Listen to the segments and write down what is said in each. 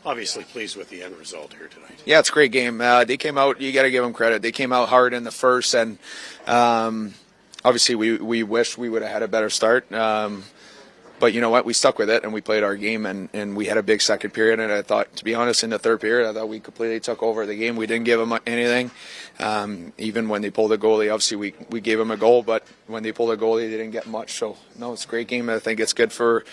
Obviously pleased with the end result here tonight. Yeah, it's a great game. They came out, you got to give them credit. They came out hard in the first, and obviously we wish we would have had a better start. But you know what? We stuck with it, and we played our game, and we had a big second period. And I thought, to be honest, in the third period, I thought we completely took over the game. We didn't give them anything. Even when they pulled the goalie, obviously we gave them a goal, but when they pulled the goalie, they didn't get much. So, no, it's a great game. I think it's good for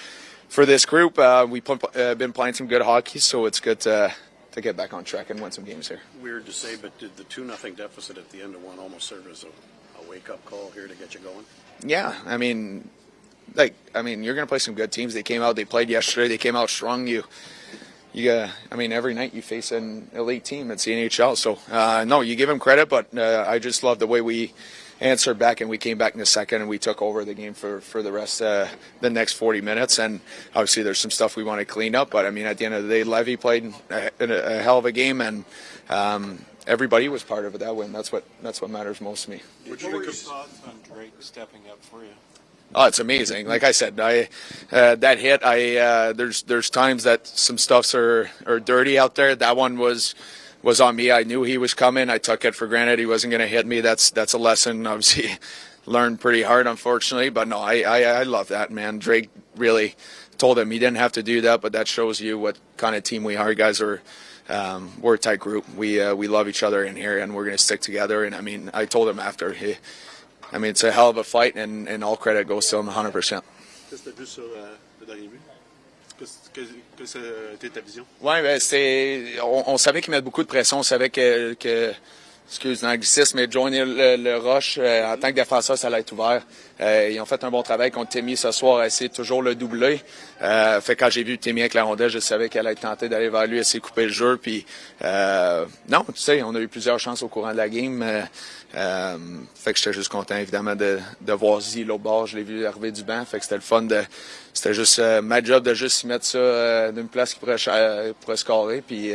this group. We've been playing some good hockey, so it's good to get back on track and win some games here. Weird to say, but did the 2-0 deficit at the end of one almost serve as a wake-up call here to get you going? Yeah, I mean, you're going to play some good teams. They came out, they played yesterday, they came out strong. Every night you face an elite team. It's the NHL. So, no, you give them credit, but I just love the way we answered back, and we came back in the second, and we took over the game for the rest of the next 40 minutes. And obviously there's some stuff we want to clean up, but, at the end of the day, Levy played a hell of a game, and everybody was part of that win. That's what matters most to me. What were your thoughts on Drake stepping up for you? Oh, it's amazing. Like I said, that hit. There's times that some stuffs are dirty out there. That one was on me. I knew he was coming. I took it for granted he wasn't going to hit me. That's a lesson, obviously, learned pretty hard, unfortunately. But no, I love that, man. Drake really told him he didn't have to do that, but that shows you what kind of team we are. Guys are. We're a tight group. We love each other in here, and we're going to stick together. And I told him after. It's a hell of a fight, and all credit goes to him 100%. Qu'est-ce que tu as vu sur le dernier but? Que c'était ta vision? Oui, on savait qu'ils mettent beaucoup de pression. On savait que excuse l'anglicisme, mais joigner le rush en tant que défenseur, ça allait être ouvert. Ils ont fait un bon travail contre Timmy ce soir, à essayer de toujours le doubler. Quand j'ai vu Timmy avec la rondelle, je savais qu'elle allait tenter d'aller vers lui, essayer de couper le jeu. Puis, non, tu sais, on a eu plusieurs chances au courant de la game. Que j'étais juste content, évidemment, de voir Z l'autre bord. Je l'ai vu arriver du banc. Fait que c'était le fun c'était juste ma job de juste y mettre ça d'une place qui pourrait scorer. Puis,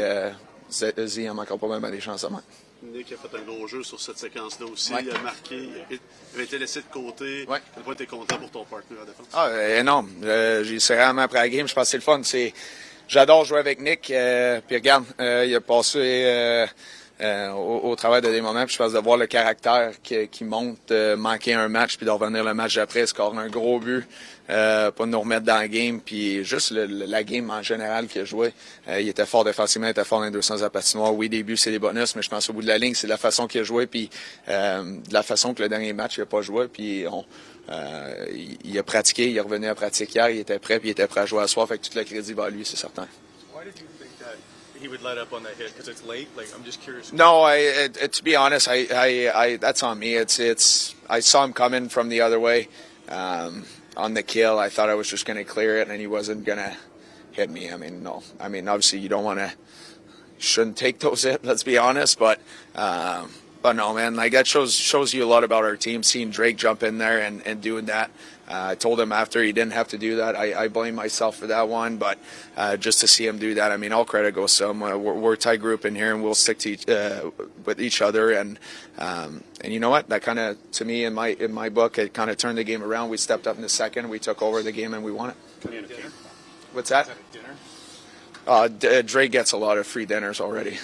Z en manquera pas même à des chances à moi. Nick a fait un gros jeu sur cette séquence-là aussi. Ouais. Il a marqué. Il avait été laissé de côté. Ouais. Tu es content pour ton partenaire à défense? Ah, énorme. J'ai vraiment après la game, je pense que c'est le fun. J'adore jouer avec Nick. Puis regarde, il a passé au travers de des moments. Puis je pense de voir le caractère qui monte, manquer un match, puis de revenir le match d'après, scorer un gros but. Pas de nous remettre dans la game, puis juste la game en général qu'il a joué. Il était fort défensivement, il était fort dans les deux sens de la patinoire. Oui, des buts, c'est des bonus, mais je pense au bout de la ligne, c'est de la façon qu'il a joué, puis de la façon que le dernier match, il n'a pas joué, puis il a pratiqué, il est revenu à pratiquer hier, il était prêt, puis il était prêt à jouer à soir, fait que tout le crédit va à lui, c'est certain. Why did you think that he would let up on that hit? Because it's late? I'm just curious. No, to be honest, I that's on me. I saw him coming from the other way. On the kill, I thought I was just going to clear it, and he wasn't going to hit me. No. Obviously, you don't want to, shouldn't take those hits, let's be honest, but no, man, that shows you a lot about our team, seeing Drake jump in there and doing that. I told him after he didn't have to do that. I blame myself for that one, but just to see him do that, all credit goes to him. We're a tight group in here, and we'll stick to with each other. And you know what? That kind of, to me, in my book, it kind of turned the game around. We stepped up in the second, we took over the game, and we won it. Dinner? What's that? Is that a dinner? Drake gets a lot of free dinners already.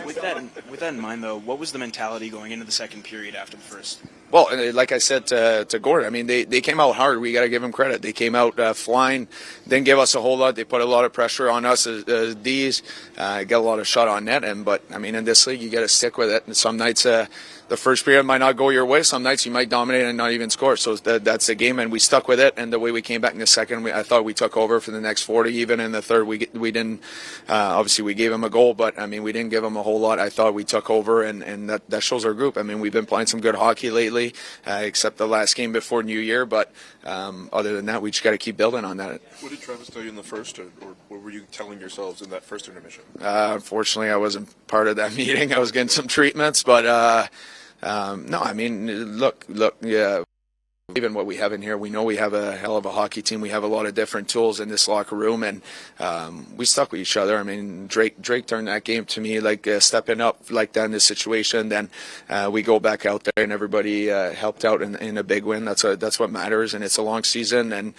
With that in mind, though, what was the mentality going into the second period after the first? Well, like I said to Gordon, they came out hard. We got to give them credit. They came out flying, didn't give us a whole lot. They put a lot of pressure on us as D's, got a lot of shot on net. But in this league, you got to stick with it. And some nights, the first period might not go your way. Some nights you might dominate and not even score. So that's the game, and we stuck with it. And the way we came back in the second, I thought we took over for the next 40. Even in the third, we didn't. Obviously, we gave them a goal, but we didn't give them a whole lot. I thought we took over, and that shows our group. We've been playing some good hockey lately. Except the last game before New Year, but other than that, we just got to keep building on that. What did Travis tell you in the first, or what were you telling yourselves in that first intermission? Unfortunately, I wasn't part of that meeting. I was getting some treatments, but no, look, yeah. even what we have in here, we know we have a hell of a hockey team. We have a lot of different tools in this locker room, and we stuck with each other. I mean, Drake turned that game to me like stepping up like that in this situation. Then we go back out there, and everybody helped out in a big win. That's what matters, and it's a long season, and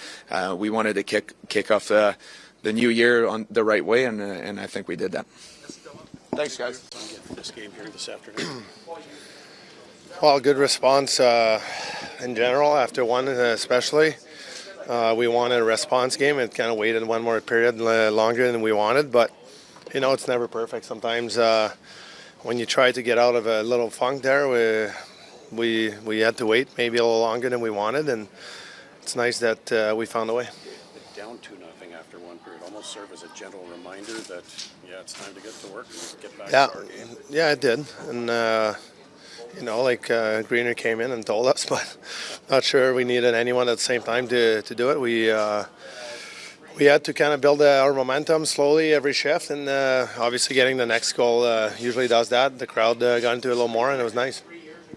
we wanted to kick off the new year on the right way, and I think we did that. Thanks, guys. This game here this afternoon. Well, good response in general after one, especially. We wanted a response game. It kind of waited one more period longer than we wanted, but it's never perfect. Sometimes when you try to get out of a little funk there, we had to wait maybe a little longer than we wanted, and it's nice that we found a way. Down 2-0 after one period almost served as a gentle reminder that it's time to get to work and get back to our game. Yeah, it did, and. Greener came in and told us, but not sure we needed anyone at the same time to do it. We had to kind of build our momentum slowly every shift, and obviously getting the next goal usually does that. The crowd got into it a little more, and it was nice.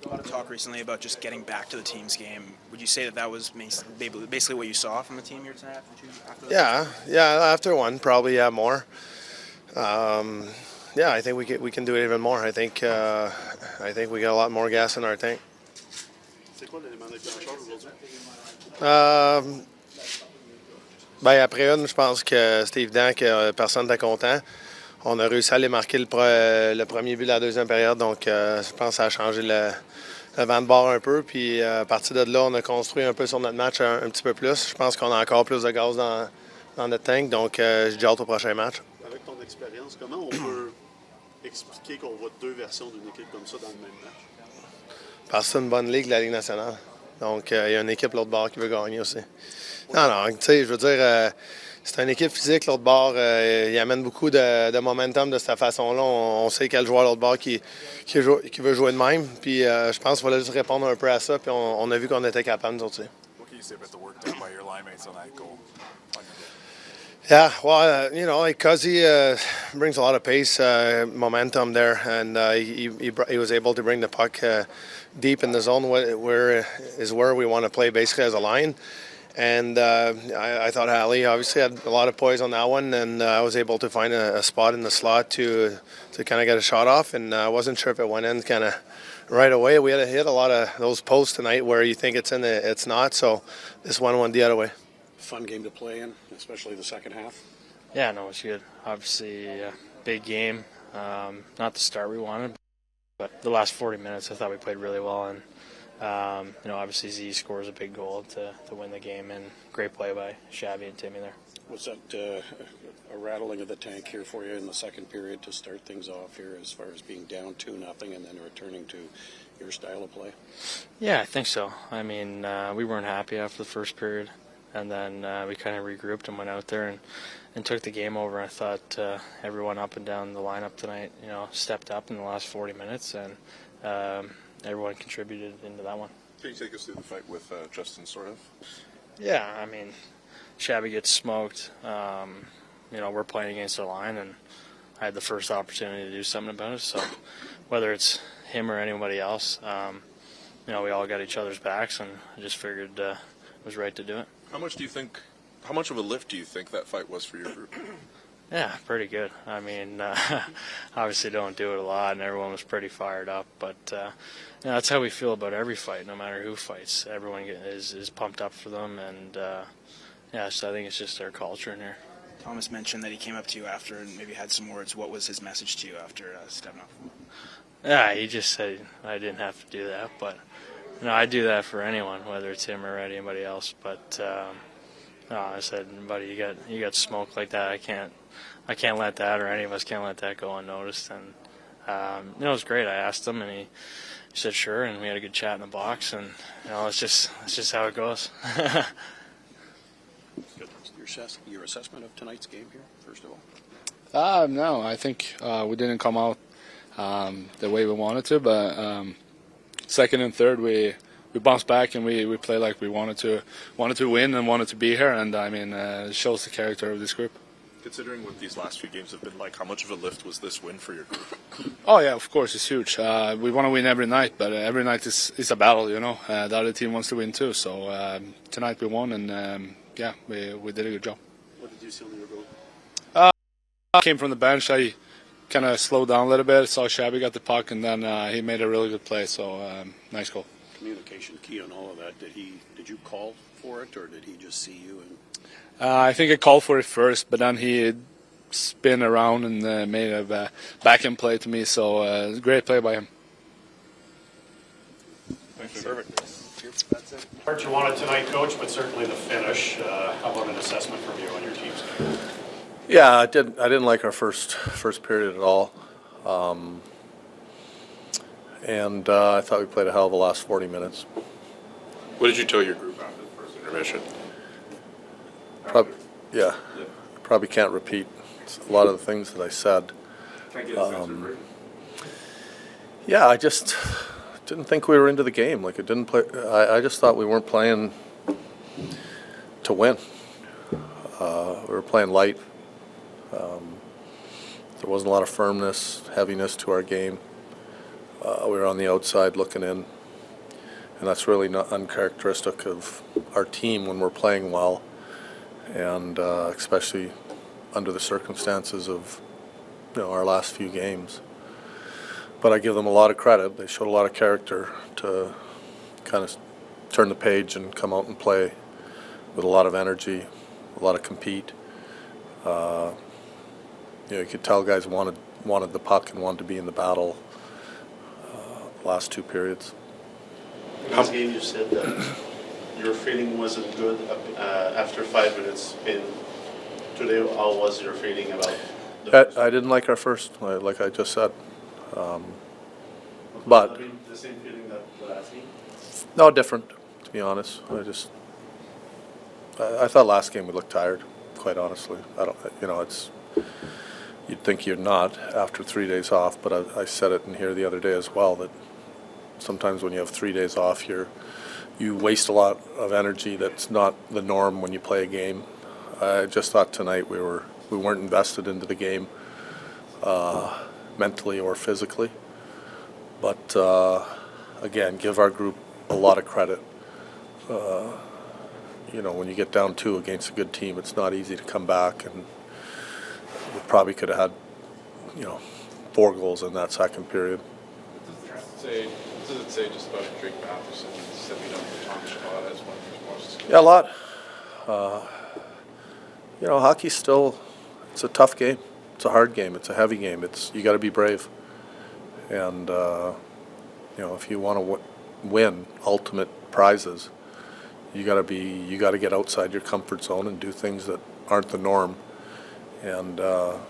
A lot of talk recently about just getting back to the team's game. Would you say that was basically what you saw from the team here tonight after Yeah, after one, probably more. I think we can do it even more. I think we got a lot more gas in our tank. C'est quoi l'élément déclencheur aujourd'hui? Après une, je pense que c'est évident que personne n'était content. On a réussi à aller marquer le premier but de la deuxième période, donc je pense que ça a changé le vent de bord un peu. Puis à partir de là, on a construit un peu sur notre match un petit peu plus. Je pense qu'on a encore plus de gaz dans notre tank, donc j'ai hâte au prochain match. Avec ton expérience, comment on peut expliquer qu'on voit deux versions d'une équipe comme ça dans le même match? Parce que c'est une bonne ligue, la Ligue nationale. Donc, il y a une équipe l'autre bord qui veut gagner aussi. Non, tu sais, je veux dire, c'est une équipe physique, l'autre bord. Il amène beaucoup de momentum de cette façon-là. On sait quel joueur l'autre bord qui veut jouer de même. Puis, je pense qu'il fallait juste répondre un peu à ça. Puis, on a vu qu'on était capable, nous autres aussi. What can you say about the work done by your line mates on that goal? Yeah, well, Cuzzy brings a lot of pace, momentum there, and he was able to bring the puck deep in the zone where we want to play basically as a line. And I thought Hallie obviously had a lot of poise on that one, and I was able to find a spot in the slot to kind of get a shot off, and I wasn't sure if it went in kind of right away. We had to hit a lot of those posts tonight where you think it's in, it's not, so this one went the other way. Fun game to play in, especially the second half. Yeah, no, it's good. Obviously, big game. Not the start we wanted, but the last 40 minutes I thought we played really well. And, obviously Z scores a big goal to win the game, and great play by Shabby and Timmy there. Was that a rattling of the tank here for you in the second period to start things off here as far as being down 2-0 and then returning to your style of play? Yeah, I think so. I mean, we weren't happy after the first period. And then we kind of regrouped and went out there and took the game over. I thought everyone up and down the lineup tonight, stepped up in the last 40 minutes, and everyone contributed into that one. Can you take us through the fight with Justin, sort of? Yeah, I mean, Shabby gets smoked. We're playing against our line, and I had the first opportunity to do something about it. So whether it's him or anybody else, we all got each other's backs, and I just figured it was right to do it. How much of a lift do you think that fight was for your group? Yeah, pretty good. I mean, obviously don't do it a lot, and everyone was pretty fired up. But that's how we feel about every fight, no matter who fights. Everyone is pumped up for them, and so I think it's just our culture in here. Thomas mentioned that he came up to you after and maybe had some words. What was his message to you after stepping up? Yeah, he just said I didn't have to do that, but I do that for anyone, whether it's him or anybody else. But I said, buddy, you got smoked like that. I can't let that, or any of us can't let that go unnoticed. And it was great. I asked him, and he said sure, and we had a good chat in the box. And it's just how it goes. Your assessment of tonight's game here, first of all. No, I think we didn't come out the way we wanted to, but second and third we bounced back and we played like we wanted to win and wanted to be here, and I mean it shows the character of this group. Considering what these last few games have been like, how much of a lift was this win for your group? Oh yeah, of course it's huge. We want to win every night, but every night is a battle, you know. The other team wants to win too. So tonight we won, and we did a good job. What did you see on your goal? I came from the bench. I kind of slowed down a little bit. Saw Shabby got the puck, and then he made a really good play. So nice goal. Communication key on all of that. Did you call for it, or did he just see you? And I think I called for it first, but then he spin around and made a backhand play to me. So great play by him. Hard you wanted tonight, Coach, but certainly the finish. How about an assessment from you on your team's game? Yeah, I didn't like our first period at all, and I thought we played a hell of the last 40 minutes. What did you tell your group after the first intermission? Probably can't repeat a lot of the things that I said. I just didn't think we were into the game. Like it didn't play. I just thought we weren't playing to win. We were playing light. There wasn't a lot of firmness, heaviness to our game. We were on the outside looking in, and that's really not uncharacteristic of our team when we're playing well, and especially under the circumstances of our last few games. But I give them a lot of credit. They showed a lot of character to kind of turn the page and come out and play with a lot of energy, a lot of compete. You could tell guys wanted the puck and wanted to be in the battle last two periods. Last game you said that your feeling wasn't good after 5 minutes. Today, how was your feeling about the first? I didn't like our first, like I just said. But the same feeling that the last game? no, different, to be honest. I thought last game we looked tired, quite honestly. You'd think you're not after 3 days off, but I said it in here the other day as well, that sometimes when you have 3 days off, you waste a lot of energy that's not the norm when you play a game. I just thought tonight we weren't invested into the game mentally or physically. But again, give our group a lot of credit. When you get down 2 against a good team, it's not easy to come back, and we probably could have had 4 goals in that second period. What does it say just about Drake Batherson stepping up for Thomas Chabot as one of your most? Yeah, a lot. Hockey's it's a tough game. It's a hard game. It's a heavy game. You got to be brave. And if you want to win ultimate prizes, you got to get outside your comfort zone and do things that aren't the norm. And I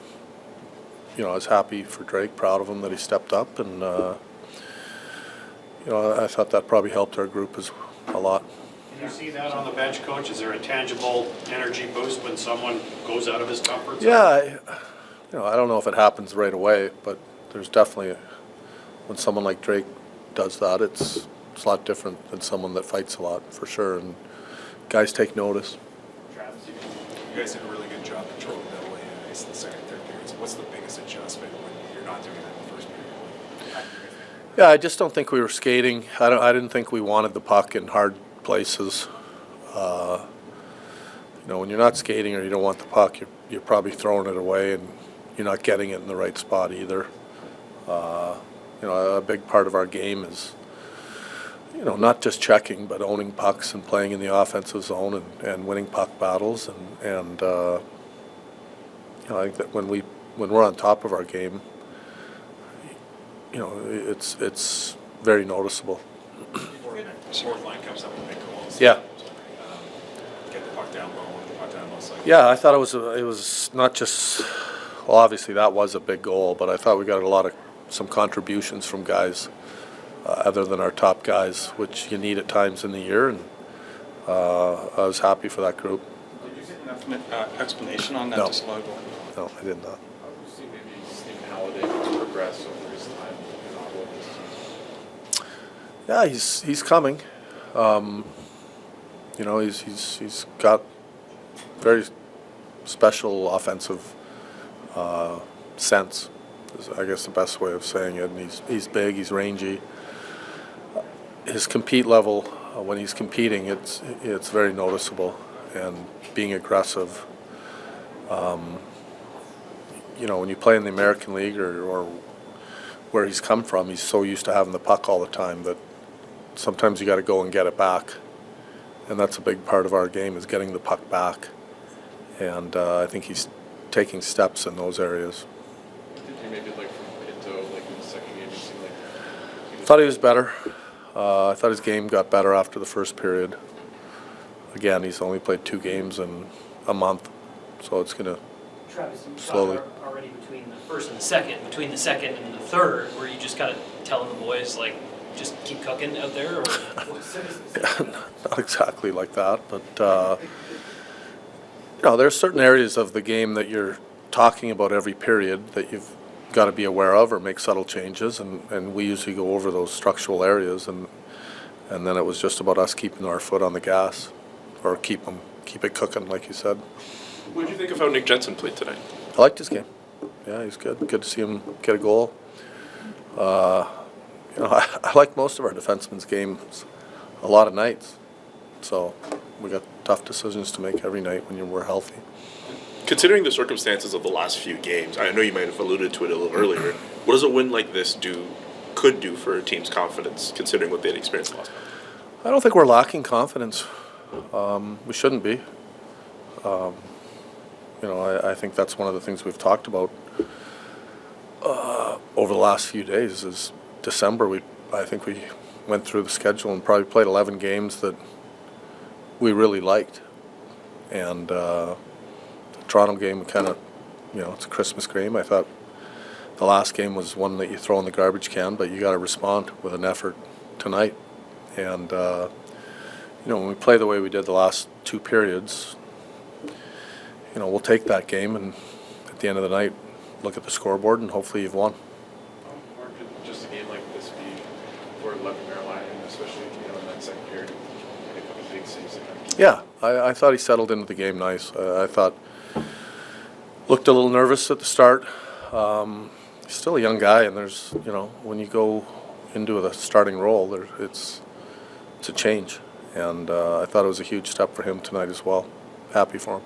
was happy for Drake, proud of him that he stepped up, and I thought that probably helped our group a lot. Can you see that on the bench, Coach? Is there a tangible energy boost when someone goes out of his comfort zone? Yeah, I don't know if it happens right away, but there's definitely when someone like Drake does that, it's a lot different than someone that fights a lot, for sure, and guys take notice. You guys did a really good job controlling the middle lane in the second and third periods. What's the biggest adjustment when you're not doing that in the first period? Yeah, I just don't think we were skating. I didn't think we wanted the puck in hard places. When you're not skating or you don't want the puck, you're probably throwing it away, and you're not getting it in the right spot either. A big part of our game is not just checking, but owning pucks and playing in the offensive zone and winning puck battles. And I think that when we're on top of our game, it's very noticeable. Fourth line comes up with big goals. Yeah. Get the puck down low, the puck down low. Yeah, I thought it was not just. Well, obviously that was a big goal, but I thought we got some contributions from guys other than our top guys, which you need at times in the year, and I was happy for that group. Did you get enough explanation on that No. disallowed goal? No, I did not. How do you see maybe Stephen Halliday progress over his time in Ottawa this season? Yeah, he's coming. He's got very special offensive sense, is I guess the best way of saying it. And he's big, he's rangy. His compete level, when he's competing, it's very noticeable, and being aggressive. You know, when you play in the American League or where he's come from, he's so used to having the puck all the time that sometimes you got to go and get it back, and that's a big part of our game, is getting the puck back. And I think he's taking steps in those areas. What did you maybe like from Pinto, like in the second game? It seemed like I thought he was better. I thought his game got better after the first period. Again, he's only played 2 games in a month, so it's going to slowly. Already between the first and the second, between the second and the third, were you just kind of telling the boys, like, just keep cooking out there? Or Yeah, not exactly like that, but you know, there's certain areas of the game that you're talking about every period that you've got to be aware of or make subtle changes, and we usually go over those structural areas, and then it was just about us keeping our foot on the gas, or keep it cooking, like you said. What did you think of how Nick Jensen played tonight? I liked his game. Yeah, he's good. Good to see him get a goal. You know, I like most of our defensemen's games a lot of nights. So we got tough decisions to make every night when we're healthy. Considering the circumstances of the last few games, I know you might have alluded to it a little earlier. What does a win like this could do for a team's confidence, considering what they'd experienced last night? I don't think we're lacking confidence. We shouldn't be. You know, I think that's one of the things we've talked about over the last few days. Is December, I think we went through the schedule and probably played 11 games that we really liked. And the Toronto game, kind of, you know, it's a Christmas game. I thought the last game was one that you throw in the garbage can, but you got to respond with an effort tonight. And, you know, when we play the way we did the last 2 periods, you know, we'll take that game, and at the end of the night, look at the scoreboard, and hopefully you've won. Or could just a game like this be for Levin Carolina, especially, you know, in that second period, a couple of big saves that kind of keep. Yeah, I thought he settled into the game nice. I thought looked a little nervous at the start. He's still a young guy, and there's, you know, when you go into the starting role, it's a change, and I thought it was a huge step for him tonight as well. Happy for him.